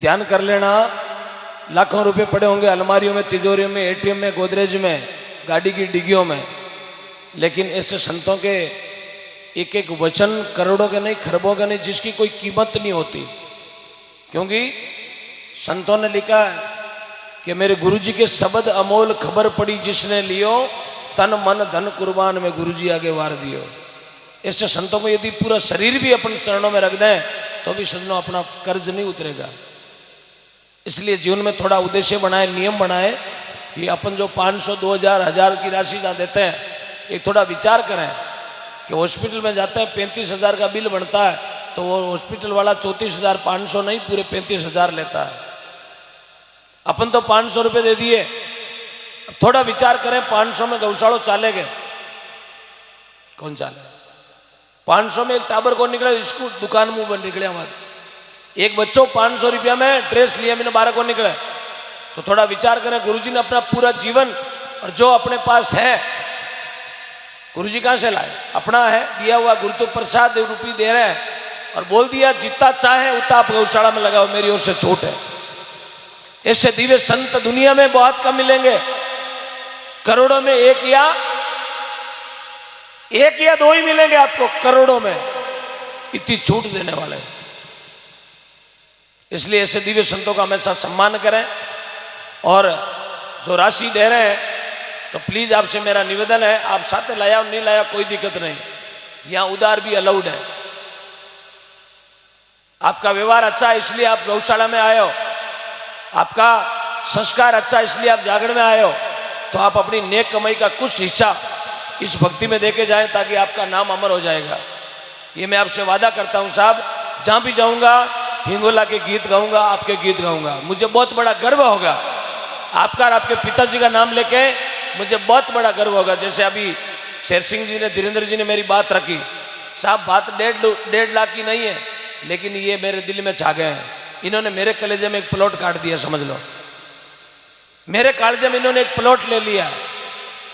ध्यान कर लेना, लाखों रुपए पड़े होंगे अलमारियों में, तिजोरियों में, एटीएम में, गोदरेज में, गाड़ी की डिग्गियों में, लेकिन ऐसे संतों के एक एक वचन करोड़ों के नहीं, खरबों के नहीं, जिसकी कोई कीमत नहीं होती। क्योंकि संतों ने लिखा है कि मेरे गुरुजी के शब्द अमोल खबर पड़ी जिसने लियो, तन मन धन कुर्बान में गुरुजी आगे वार दियो। ऐसे संतों को यदि पूरा शरीर भी अपन चरणों में रख दें तो भी सजनों अपना कर्ज नहीं उतरेगा। इसलिए जीवन में थोड़ा उद्देश्य बनाए, नियम बनाए कि अपन जो 500, 2000, 1000 की राशि जहाँ देते हैं, एक थोड़ा विचार करें कि हॉस्पिटल में जाते हैं 35,000 का बिल बनता है तो वो हॉस्पिटल वाला 34,500 नहीं, पूरे 35,000 लेता है। अपन तो 500 रुपये दे दिए। थोड़ा विचार करें, 500 में गौशालों चालेगे? कौन चाले? 500 में एक टाबर कौन निकले? स्कूल दुकान मुंह बन निकले हमारे। एक बच्चों 500 रुपया में ड्रेस लिया, मैंने 12 को निकले। तो थोड़ा विचार करें, गुरुजी ने अपना पूरा जीवन और जो अपने पास है, गुरुजी कहां से लाए? अपना है, दिया हुआ गुरु तो प्रसाद रूपी दे रहे हैं और बोल दिया जितना चाहे उतना आप गौशाला में लगाओ, मेरी ओर से छूट है। ऐसे दिव्य संत दुनिया में बहुत कम मिलेंगे, करोड़ों में एक या दो ही मिलेंगे आपको, करोड़ों में इतनी छूट देने वाले। इसलिए ऐसे दिव्य संतों का हमेशा सम्मान करें। और जो राशि दे रहे हैं तो प्लीज आपसे मेरा निवेदन है, आप साथ लाया नहीं लाया कोई दिक्कत नहीं, यहां उधार भी अलाउड है। आपका व्यवहार अच्छा है इसलिए आप गौशाला में आए हो, आपका संस्कार अच्छा इसलिए आप जागरण में आए हो, तो आप अपनी नेक कमाई का कुछ हिस्सा इस भक्ति में देके जाएं ताकि आपका नाम अमर हो जाएगा। ये मैं आपसे वादा करता हूं साहब, जहां भी जाऊंगा हिंगोला के गीत गाऊंगा, आपके गीत गाऊंगा। मुझे बहुत बड़ा गर्व होगा आपका और आपके पिताजी का नाम लेके, मुझे बहुत बड़ा गर्व होगा। जैसे अभी शेर सिंह जी ने, धीरेन्द्र जी ने मेरी बात रखी, साहब बात 1.5 लाख की नहीं है, लेकिन ये मेरे दिल में छा गए हैं। इन्होंने मेरे कलेजे में एक प्लॉट काट दिया, समझ लो मेरे कलेजे में इन्होंने एक प्लॉट ले लिया।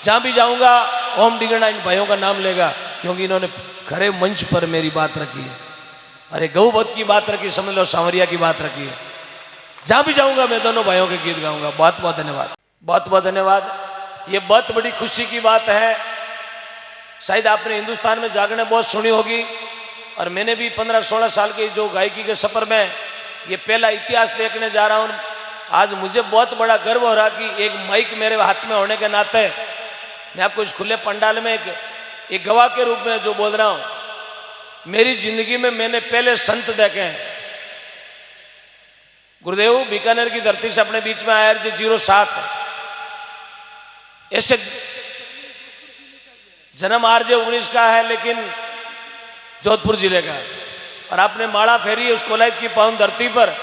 जहां भी जाऊंगा ओम डिगना इन भाइयों का नाम लेगा, क्योंकि इन्होंने खरे मंच पर मेरी बात रखी है। अरे गौवध की बात रखी, समझ लो सांवरिया की बात रखी है। जहां भी जाऊंगा मैं दोनों भाइयों के गीत गाऊंगा। बहुत बहुत धन्यवाद, बहुत बहुत धन्यवाद। ये बहुत बड़ी खुशी की बात है। शायद आपने हिंदुस्तान में जागरण बहुत सुनी होगी, और मैंने भी 15-16 साल की जो गायकी के सफर में ये पहला इतिहास देखने जा रहा हूं। आज मुझे बहुत बड़ा गर्व हो रहा कि एक माइक मेरे हाथ में होने के नाते मैं आपको इस खुले पंडाल में एक गवाह के रूप में जो बोल रहा हूं। मेरी जिंदगी में मैंने पहले संत देखे हैं। गुरुदेव बीकानेर की धरती से अपने बीच में आया जो 07 ऐसे जन्म आरजे 19 का है, लेकिन जोधपुर जिले का। और आपने माला फेरी उस कोलायत की पावन धरती पर,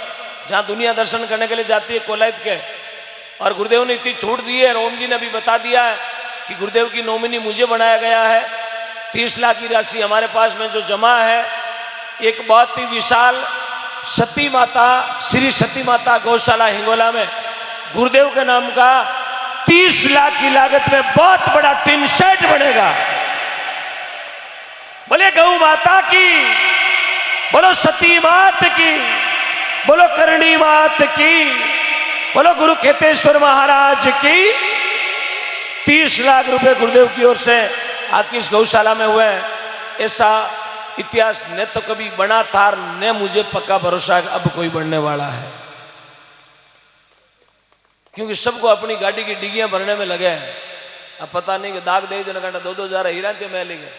जहां दुनिया दर्शन करने के लिए जाती है कोलायत के। और गुरुदेव ने इतनी छूट दी है, रोम जी ने अभी बता दिया है कि गुरुदेव की नॉमिनी मुझे बनाया गया है। 30 लाख की राशि हमारे पास में जो जमा है, एक बहुत ही विशाल सती माता, श्री सती माता गौशाला हिंगोला में गुरुदेव के नाम का 30 लाख की लागत में बहुत बड़ा टिन शेड बनेगा। बोले गौ माता की, बोलो सती मात की, बोलो करणी मात की, बोलो गुरु खेतेश्वर महाराज की। 30 लाख रुपए गुरुदेव की ओर से आज की इस गौशाला में हुए। ऐसा इतिहास न तो कभी बना था, न मुझे पक्का भरोसा है अब कोई बढ़ने वाला है। क्योंकि सबको अपनी गाड़ी की डिग्गियां भरने में लगे हैं। अब पता नहीं कि दाग दे 2-2 हजार हीरा थे मैं लेंगे,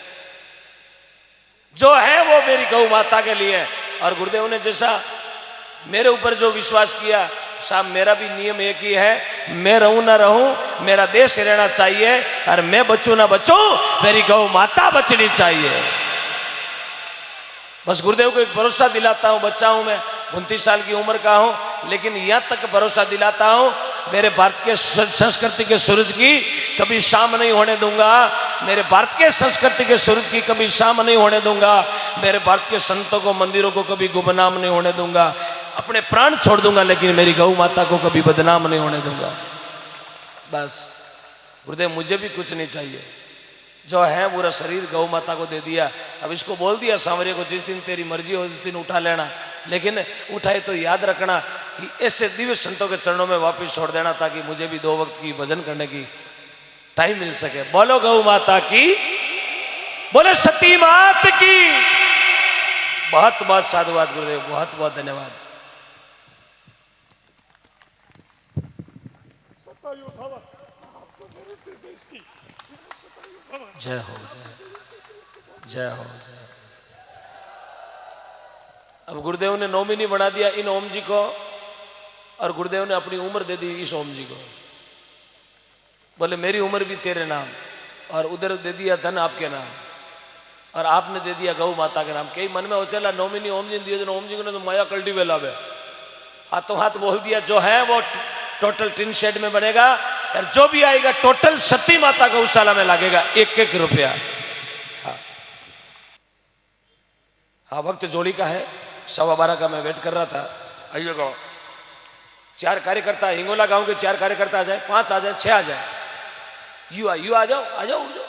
जो है वो मेरी गौ माता के लिए। और गुरुदेव ने जैसा मेरे ऊपर जो विश्वास किया, साहब मेरा भी नियम एक ही है, मैं रहूं ना रहूं, मेरा देश रहना चाहिए, और मैं बचूं ना बचूं, मेरी गौ माता बचनी चाहिए। बस गुरुदेव को एक भरोसा दिलाता हूं। बच्चा हूं मैं, 29 साल की उम्र का हूं, लेकिन यहां तक भरोसा दिलाता हूं, मेरे भारत के संस्कृति के सूरज की कभी शाम नहीं होने दूंगा। मेरे भारत के संस्कृति के सूरज की कभी शाम नहीं होने दूंगा। मेरे भारत के संतों को, मंदिरों को कभी गुमनाम नहीं होने दूंगा। अपने प्राण छोड़ दूंगा, लेकिन मेरी गौ माता को कभी बदनाम नहीं होने दूंगा। बस गुरुदेव मुझे भी कुछ नहीं चाहिए, जो है पूरा शरीर गौ माता को दे दिया। अब इसको बोल दिया सांवरिया को, जिस दिन तेरी मर्जी हो उस दिन उठा लेना। लेकिन उठाए तो याद रखना कि ऐसे दिव्य संतों के चरणों में वापस छोड़ देना, ताकि मुझे भी 2 वक्त की भजन करने की टाइम मिल सके। बोलो गौ माता की, बोले सती मात की। बहुत बहुत साधुवाद गुरुदेव, बहुत बहुत धन्यवाद। जय हो, जय हो, जय। अब गुरुदेव ने नॉमिनी बना दिया इन ओम जी को, और गुरुदेव ने अपनी उम्र दे दी इस ओम जी को। बोले मेरी उम्र भी तेरे नाम, और उधर दे दिया धन आपके नाम, और आपने दे दिया गौ माता के नाम। कई मन में हो चला नॉमिनी ओम जी दिए, ओम जी को तो माया कल्टी वेला है, हाथों हाथ बोल दिया जो है वो टोटल टिन शेड में बनेगा, और जो भी आएगा टोटल सती माता गौशाला में लगेगा 1-1 रुपया। हाँ हाँ, वक्त जोड़ी का है, 12:15 का मैं वेट कर रहा था। आइएगा, 4 कार्यकर्ता, हिंगोला गांव के 4 कार्यकर्ता आ जाए, 5 आ जाए, 6 आ जाए, यू आ जाओ, आ जाओ, उठ जाओ।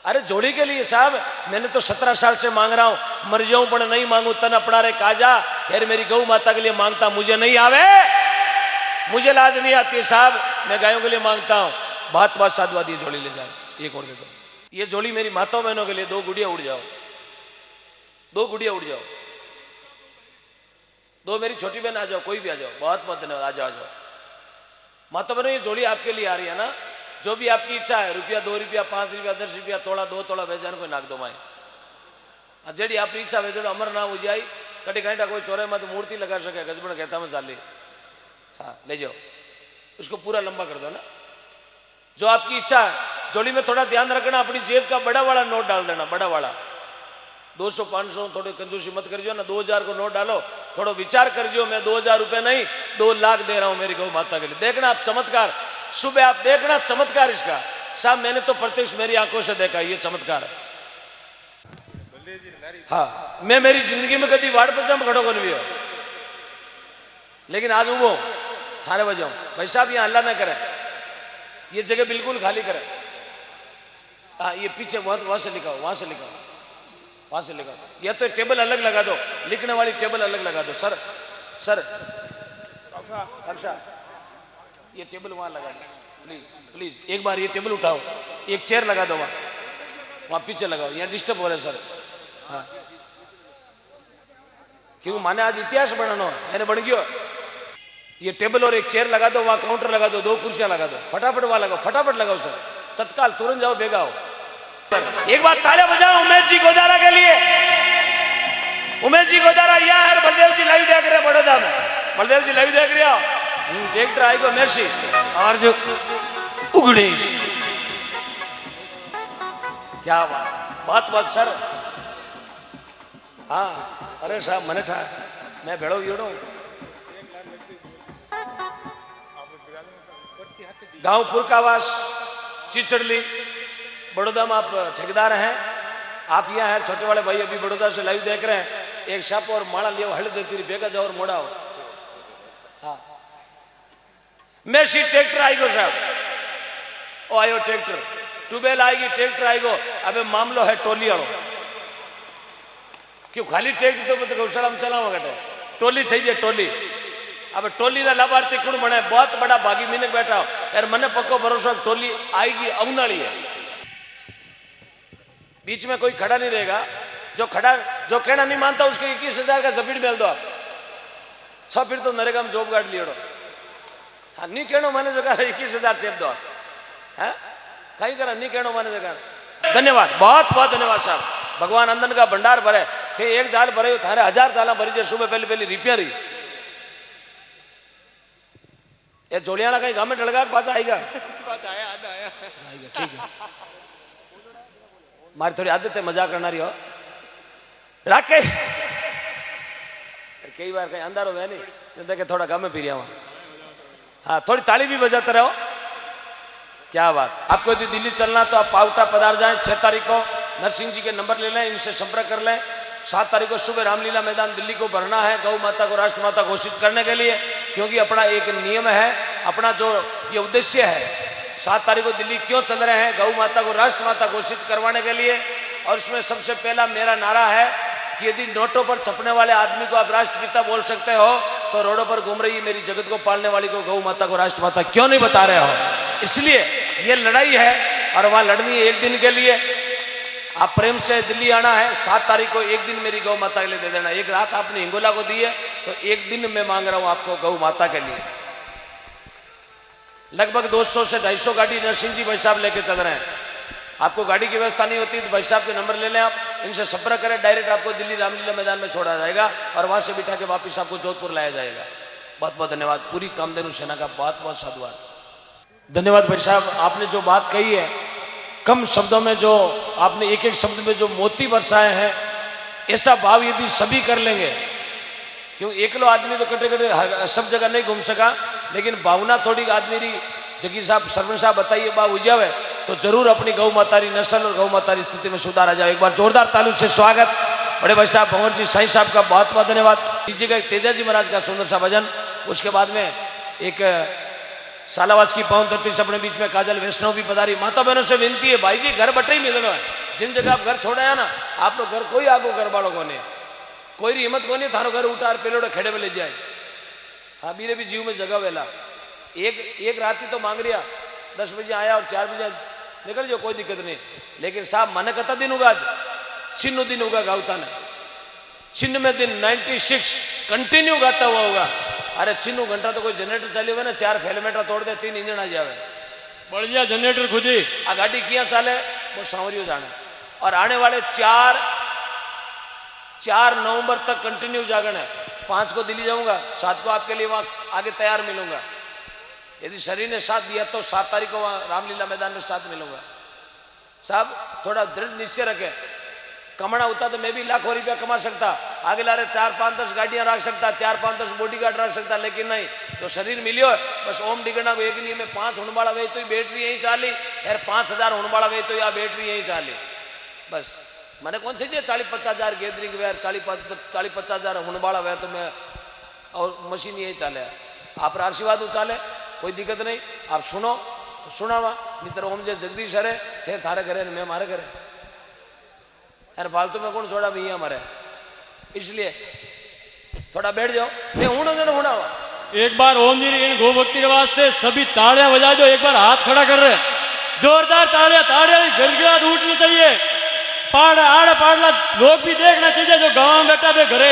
अरे जोड़ी के लिए साहब, मैंने तो 17 साल से मांग रहा हूं, मर जाऊं पर नहीं मांगू तन अपना रे काजा। यार मेरी गौ माता के लिए मांगता, मुझे नहीं आवे, मुझे लाज नहीं आती है साहब, मैं गायों के लिए मांगता हूं। बहुत बहुत साधुवाद, ये जोड़ी ले जाओ, एक और दे दो। ये जोड़ी मेरी माताओं बहनों के लिए, 2 गुड़िया उड़ जाओ, 2 गुड़िया उड़ जाओ, 2 मेरी छोटी बहन आ जाओ, कोई भी आ जाओ, बहुत बहुत धन्यवाद, आ जाओ, आ जाओ। माता बहनों, ये जोड़ी आपके लिए आ रही है ना, जो भी आपकी इच्छा है, रुपया 2 रुपया 5 रुपया 10 रुपया तोड़ा 2 तोड़ा वेजान कोई नाक दो माए, जेडी आपकी इच्छा वेजो अमर ना हो जाए, कटी घंटा कोई चोरे मत मूर्ति लगा सके, गजबन कहता में चाली। हाँ ले जाओ, उसको पूरा लंबा कर दो ना, जो आपकी इच्छा है। जोड़ी में थोड़ा ध्यान रखना, अपनी जेब का बड़ा वाला नोट डाल देना, बड़ा वाला 200 500, थोड़ी कंजूसी मत कर जो ना, 2000 को नोट डालो, थोड़ा विचार कर जो, मैं 2000 रुपये नहीं 2 लाख दे रहा हूं मेरी गौ माता के लिए। देखना आप चमत्कार, सुबह आप देखना चमत्कार इसका साहब, मैंने तो प्रत्यक्ष मेरी आंखों से देखा ये चमत्कार है। हाँ, मैं मेरी जिंदगी में कभी वार्ड पर खड़ो कर भी हो, लेकिन आज उबो थाने बजाऊं भाई साहब, यहाँ अल्लाह ना करे, ये जगह बिल्कुल खाली करे। हाँ, ये पीछे वहां से लिखाओ, वहां से लिखाओ, वहां से लिखाओ, या तो टेबल अलग लगा दो, लिखने वाली टेबल अलग लगा दो। सर सर अच्छा, ये टेबल वहां लगा दो प्लीज, प्लीज एक बार ये टेबल उठाओ, एक चेयर लगा दो वहां पीछे लगाओ, यहाँ डिस्टर्ब हो रहे सर। हाँ, क्योंकि माने आज इतिहास बनाना मैंने बन गयो। ये टेबल और एक चेयर लगा दो, वहां काउंटर लगा दो, 2 कुर्सियां लगा दो, फटाफट वहां लगाओ, फटाफट लगाओ सर, तत्काल तुरंत जाओ, बेगा हो। एक बार तालियां बजाओ उमेश जी गोदारा के लिए। उमेश जी गोदारा यहाँ है, बलदेव जी लाइव देख रहे हैं बड़ौदा में, बलदेव जी लाइव देख रहे हो, ट्रैक्टर आई को मेर्सी और जो उगड़ेश, क्या बात, बहुत बहुत सर। हाँ अरे साहब मने था, मैं भेड़ो वीड़ो गांव पुरकावास चिचड़ली बड़ौदा में आप ठेकेदार हैं, आप यहाँ हैं, छोटे वाले भाई अभी बड़ौदा से लाइव देख रहे हैं, एक शाप और माड़ा लियो हल देती बेगा जाओ और मोड़ा हो। हाँ मेसी ट्रैक्टर आएगो साहब, ओ आयो ट्रैक्टर, ट्यूबवेल आएगी, ट्रैक्टर आएगो। अबे मामलो है टोली वालों, क्यों खाली ट्रैक्टर तो गौशाला में चलावा घटे, टोली चाहिए टोली। अब टोली ना लाभार्थी कुण बने, बहुत बड़ा भागी मीनक बैठा हो यार, मने पक्को भरोसा टोली आएगी, अवनाली है, बीच में कोई खड़ा नहीं रहेगा, जो कहना नहीं मानता उसको 21,000 का जमीन मिल दो आप, 6 फिर तो नरेगा में जॉब गार्ड लियो। हाँ नहीं कहना माने जगह 21,000 चेप दो, है कहीं करा नहीं कहना माने जगह। धन्यवाद, बहुत बहुत धन्यवाद साहब, भगवान अंदन का भंडार भरे थे, 1 साल भरे थारे 1000 साल भरी जाए, सुबह पहले रिपेयर ही ये जोड़ियाना कहीं गांव में डलगा पास आएगा, आएगा ठीक है। मारी थोड़ी आदत है मजाक करना रही हो राके, कई बार कहीं अंधारो है नहीं देखे थोड़ा गांव में फिर वहां। हाँ थोड़ी ताली भी बजाते रहो, क्या बात। आपको यदि दिल्ली चलना तो आप पाउटा पधार जाएं, 6 तारीख को नरसिंह जी के नंबर ले लें, इनसे संपर्क कर लें। 7 तारीख को सुबह रामलीला मैदान दिल्ली को भरना है गौ माता को राष्ट्र माता घोषित करने के लिए, क्योंकि अपना एक नियम है, अपना जो ये उद्देश्य है, 7 तारीख को दिल्ली क्यों चल रहे हैं, गौ माता को राष्ट्र माता घोषित करवाने के लिए। और इसमें सबसे पहला मेरा नारा है कि यदि नोटों पर छपने वाले आदमी को आप राष्ट्रपिता बोल सकते हो तो रोडों पर घूम रही मेरी जगत को पालने वाली को गौ माता को राष्ट्रमाता क्यों नहीं बता रहे हो? इसलिए ये लड़ाई है और वहां लड़नी है एक दिन के लिए। आप प्रेम से दिल्ली आना है, 7 तारीख को एक दिन मेरी गौ माता के लिए दे देना। एक रात आपने हिंगोला को दी है तो एक दिन मैं मांग रहा हूं आपको गौ माता के लिए। लगभग 200 से 250 गाड़ी नरसिंह जी भाई साहब लेके चल रहे हैं। आपको गाड़ी की व्यवस्था नहीं होती तो भाई साहब के नंबर ले लें, आप इनसे संपर्क करें, डायरेक्ट आपको दिल्ली रामलीला मैदान में छोड़ा जाएगा और वहां से बिठा के वापिस आपको जोधपुर लाया जाएगा। बहुत बहुत धन्यवाद। पूरी कामधेनु सेना का बहुत बहुत साधुवाद। धन्यवाद भाई साहब, आपने जो बात कही है, कम शब्दों में जो आपने एक एक शब्द में जो मोती बरसाए हैं, ऐसा भाव यदि सभी कर लेंगे, क्यों एकलो आदमी तो कटे कटे सब जगह नहीं घूम सका, लेकिन भावना थोड़ी आदमी री जगी साहब सरपंच साहब बताइए बा उजावे तो जरूर अपनी गौ माता री नस्ल और गौ माता री स्थिति में सुधार आ जाए। एक बार जोरदार तालू से स्वागत। बड़े भाई साहब भंवर जी साईं साहब का बहुत बहुत धन्यवाद। लीजिएगा एक तेजा जी महाराज का सुंदर सा भजन, उसके बाद में एक सालावास की पावन धरती से अपने बीच में काजल वैष्णव भी पधारी। माता बहनों से विनती है, भाई जी घर बटे ही मिलना है, जिन जगह आप घर छोड़ा है ना, आप लोग घर कोई आगो घर वालों को नहीं, कोई हिम्मत को नहीं थारो घर उठार पेलोड़े खेड़े में ले जाए। हाँ बीरे भी जीव में जगह वेला एक रात ही तो मांग रिया, 10 बजे आया और 4 बजे निकल जाओ, कोई दिक्कत नहीं। लेकिन साहब मन कता दिन होगा, आज छिन्न दिन होगा गावता ने, छिन्न में दिन 96 कंटिन्यू गाता हुआ होगा। अरे छिन्नू घंटा तो कोई जनरेटर चाले हुए ना, 4 फेलमेटर तोड़ दे, 3 इंजन आ जावे, बढ़िया जनरेटर खुद ही। आ गाड़ी किया चाले वो सांवरियो जाने। और आने वाले 4 नवंबर तक कंटिन्यू जागरण है। 5 को दिल्ली जाऊंगा, 7 को आपके लिए वहां आगे तैयार मिलूंगा। यदि शरीर ने साथ दिया तो 7 तारीख को वहां रामलीला मैदान में साथ मिलूंगा। साहब थोड़ा दृढ़ निश्चय रखे, कमाना होता तो मैं भी लाखों रुपया कमा सकता, आगे ला रहे 4-5-10 गाड़ियां रख सकता, 4-5-10 बॉडीगार्ड रख सकता, लेकिन नहीं। तो शरीर मिलियो बस ओम डिगना को एक नहीं में 5 होने वे तो बैटरी यही चाली यार, 5000 होने वे तो या बैटरी यही चाली। बस मैंने कौन से 40-50 हजार गैदरिंग वे 40-50 हजार होने वे तो मैं और मशीन यही चाले। आप आशीर्वाद चाले कोई दिक्कत नहीं, आप सुनो तो सुनावा, मित्र ओम जे जगदीश अरे थे थारे घरे मैं मारे घरे यार, फालतू में कौन छोड़ा भैया हमारे, इसलिए थोड़ा बैठ जाओ। मैं हूं एक बार ओम जी इन गो भक्ति के वास्ते सभी ताड़ियां बजा दो, एक बार हाथ खड़ा कर रहे, जोरदार ताड़ियां गिड़गिड़ाहट उठनी चाहिए। आड़ पाड़ला लोग भी देखना चाहिए, जो गांव में बैठा बे घरे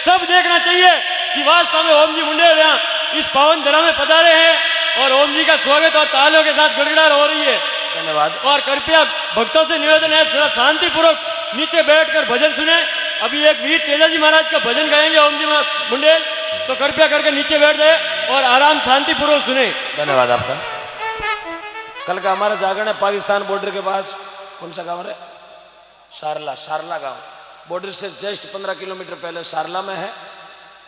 सब देखना चाहिए कि वास्तव में ओम जी मुंडे यहाँ इस पावन धरा में पधारे हैं और ओम जी का स्वागत और तालियों के साथ गिड़गिड़ाहट हो रही है। धन्यवाद। और कृपया भक्तों से निवेदन है, थोड़ा शांतिपूर्वक नीचे बैठकर भजन सुने। अभी एक वीर तेजाजी महाराज का भजन गाएंगे ओम जी मुंडे, तो कृपया करके नीचे बैठ जाए और आराम शांतिपूर्वक सुने। धन्यवाद आपका। कल का हमारा जागरण है पाकिस्तान बॉर्डर के पास, कौन सा गाँव है? सारला गांव, बॉर्डर से जस्ट 15 किलोमीटर पहले सारला में है।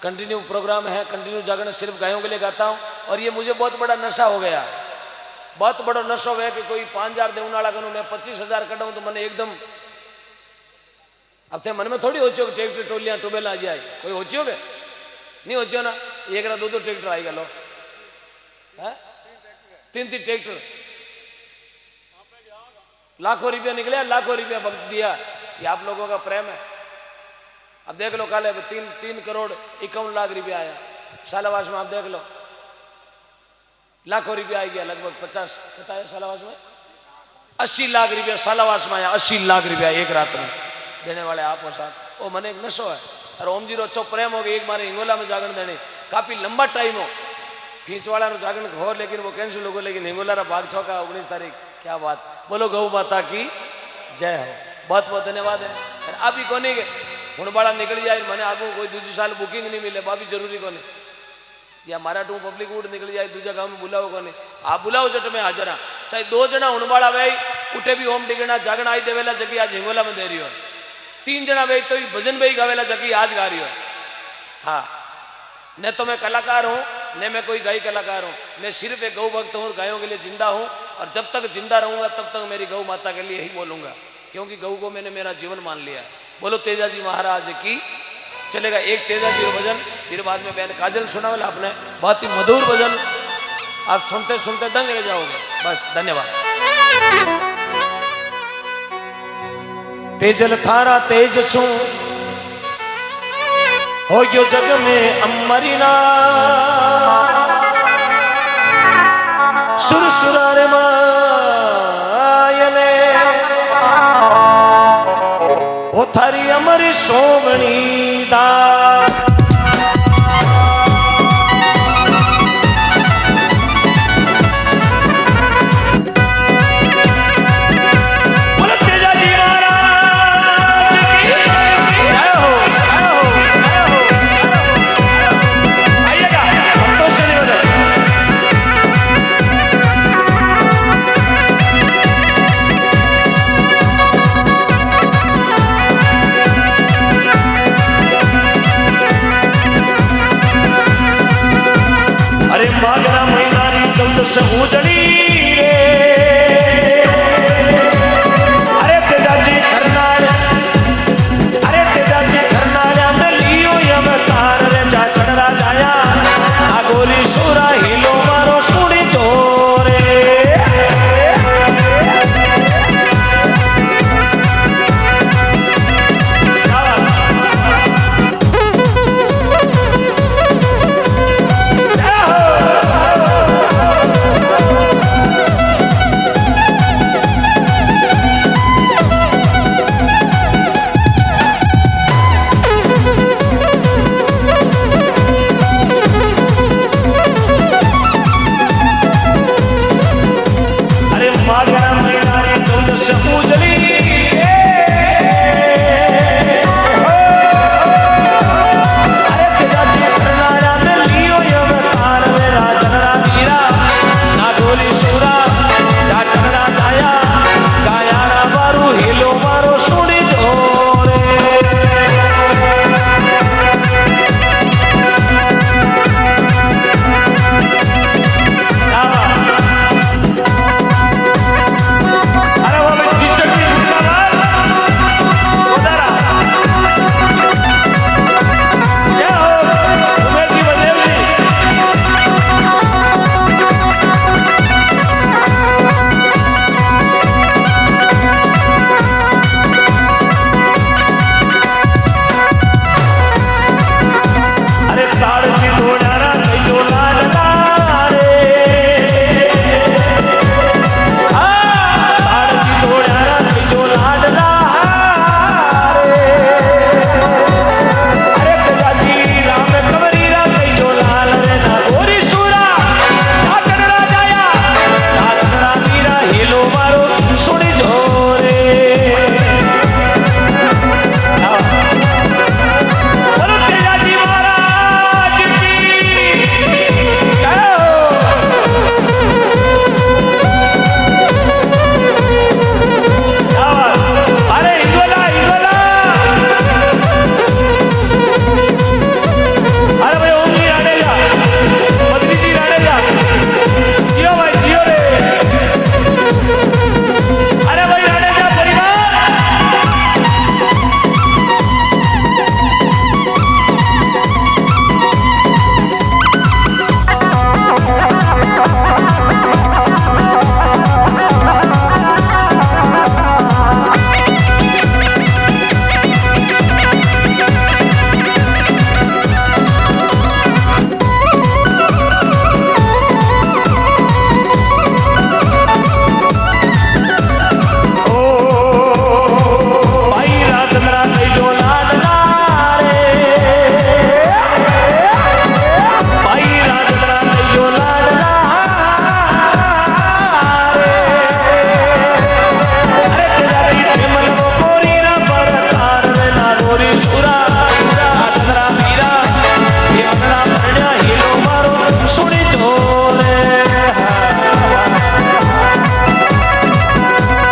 कंटिन्यू प्रोग्राम है, कंटिन्यू जागरण सिर्फ गायों के लिए गाता हूँ। और ये मुझे बहुत बड़ा नशा हो गया, बहुत बड़ा नशा हो गया कि कोई 5000 देने वाला करूँ, मैं 25,000 कटाऊँ तो मैंने एकदम अब थे मन में थोड़ी हो ट्रैक्टर टोलियां टूबेल आ जाए, कोई हो नहीं हो ना, एक रा 2 ट्रैक्टर आएगा लो, 3 ट्रैक्टर, लाखों रुपया निकले, लाखों रुपया वक्त दिया। ये आप लोगों का प्रेम है। अब देख लो कल 3 करोड़ 51 लाख रुपया आया सालावास में, आप देख लो लाखों रुपया आ गया, लगभग 50 बताया सालावास में 80 लाख रुपया सालावास में आया, 80 लाख रुपया एक रात में देने वाले आप हो साथ। वो मन एक नशो है और ओम जी रो अच्छो प्रेम हो गया। एक मारे हिंगोला में जागरण देने काफी लंबा टाइम हो, खींचवाड़ा जागरण हो लेकिन वो कैंसिल हो गया, लेकिन हिंगोला भाग 6 का 19 तारीख, क्या बात। बोलो गौ माता की जय हो। बहुत बहुत धन्यवाद है। अभी कोने हूँ बाड़ा निकल जाए, मैंने आगू कोई दूसरी साल बुकिंग नहीं मिले, बाबी जरूरी कोने, या मारा टू पब्लिक उठ निकल जाए, दूसरा गाँव में बुलाओ कोने, आप बुलाओ जट में हाजर हाँ। चाहे 2 जना हुणबाड़ा वे उठे भी ओम डिगना जागरण आई देवेला जगी आज हिंगोला में दे रही हो, 3 जना वे तो भजन भाई गावेला जगी आज गा रही हो। हाँ, न तो मैं कलाकार हूँ न मैं कोई गाय कलाकार हूँ, मैं सिर्फ एक गौ भक्त हूँ, गायों के लिए जिंदा हूँ और जब तक जिंदा रहूंगा तब तक मेरी गौ माता के लिए ही बोलूंगा, क्योंकि गौ को मैंने मेरा जीवन मान लिया है। बोलो तेजाजी महाराज की। चलेगा एक तेजाजी भजन, फिर बाद में बहन काजल सुना वाला आपने, बहुत ही मधुर भजन, आप सुनते सुनते दंग रह जाओगे। बस धन्यवाद। तेजल थारा तेज सू हो गयो जग में अमरी ना सुर सुरारे मायने ओ थारी अमरी सोमणी